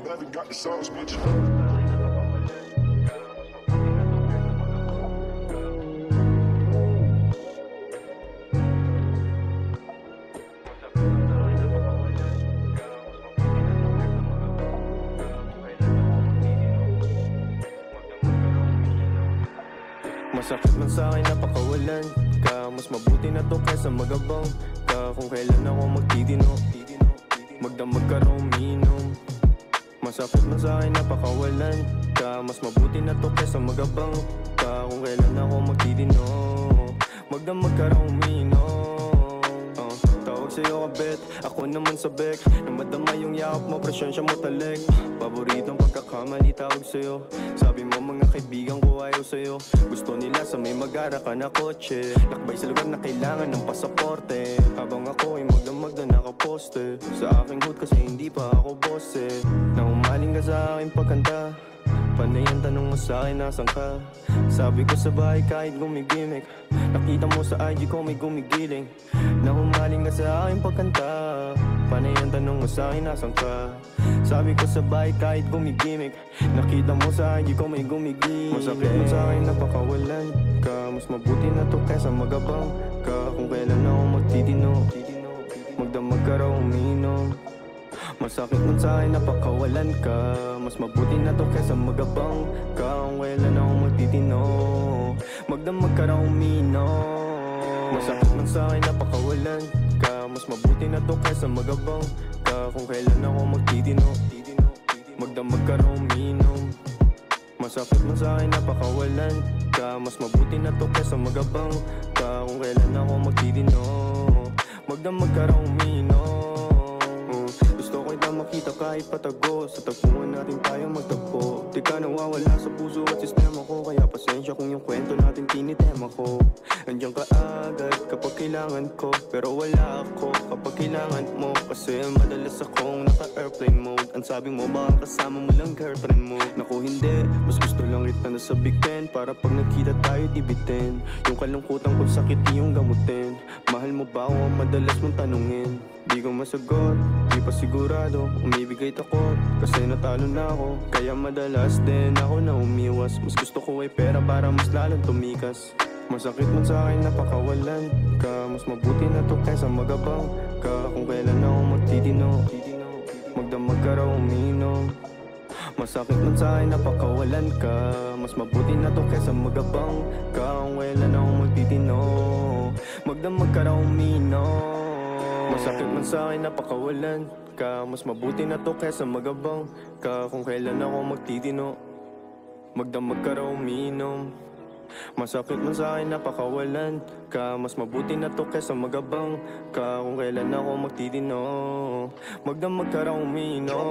Never got the sauce, bitch. Masakit man sa'kin napakawalan ka. Mas mabuti na to kaysa magabang ka. Kung kailan ako magtitino, magdamag ka raw umiinom. Masakit man sa'kin napakawalan ka. Mas mabuti na to kaysa magabang ka. Kung kailan ako magtitino, magdamag ka raw umiinom. Tawag sa'yo kabet, ako naman sa bek. Nang madama yung yakap mo, presensya mo talik. Paboritong pagkakamali tawag sa'yo. Sabi mo mga kaibigan ko ayaw sa'yo. Gusto nila sa may mag-ara ka na kotse. Lakbay sa lugar na kailangan ng pasaporte. Habang ako ay magdamag na nakaposte. Sa aking hood kasi hindi pa ako boss eh. Nang umaling ka sa aking pagkanta, panay ang tanong mo sa'kin nasan ka. Sabi ko sa bahay kahit gumigimik. Nakita mo sa IG ko may gumigiling. Nang umaling ka sa aking pagkanta, panay ang tanong mo sa'kin nasan ka. Sabi ko sa bahay kahit gumigimik. Nakita mo sa IG ko may gumigiling. Masakit mo sa'kin napakawalan ka. Mas mabuti na to kaysa magabang ka. Kung kailan ako magtitino, magdamag ka raw umiinom. Masakit man sa'kin napakawalan ka. Mas mabuti na to kaysa magabang ka. Kung kailan ako magtitino, magdamag ka raw umiinom. Masakit man sa'kin napakawalan ka. Mas mabuti na to kaysa magabang ka. Kung kailan ako magtitino, magdamag ka raw umiinom. Masakit man sa'kin napakawalan ka. Mas mabuti na to kaysa magabang ka. Kung kailan ako magtitino, magdamag ka raw umiinom. Gusto ko kita makita kahit patago. Sa tagpuan natin tayo magtagpo. Di ka nawawala sa puso at sistema ko. Kaya pasensya kung yung kwento natin tinitema ko. Andiyan ka agad kapag kailangan ko. Pero wala ako kapag kailangan mo. Kasi madalas akong naka-airplane mode. Ang sabi mo baka kasama mo lang girlfriend mo. Naku hindi, mas gusto lang kita na sabihin. Para pag nagkita tayo dibitin. Yung kalungkutan kung sakit iyong gamutin. Mahal mo ba o ang madalas mong tanungin? Di ko masagot, di pa sigurado. Umibigay takot, kasi natalo na ako. Kaya madalas din ako na umiwas. Mas gusto ko ay pera para mas lalong tumikas. Masakit man sa'kin napakawalan ka. Mas mabuti na to kaysa magabang ka. Kung kailan ako magtitino, magdamag ka raw umiinom. Masakit man sa'kin napakawalan ka. Mas mabuti na to kaysa magabang ka. Kung kailan ako magtitino, magdamag ka raw umiinom. Masakit man sa'kin napakawalan ka. Mas mabuti na to kaysa magabang ka. Kung kailan ako magtitino, magdamag ka raw umiinom. Masakit man sa'kin napakawalan ka. Mas mabuti na to kaysa magabang ka. Kung kailan ako magtitino, magdamag ka raw umiinom.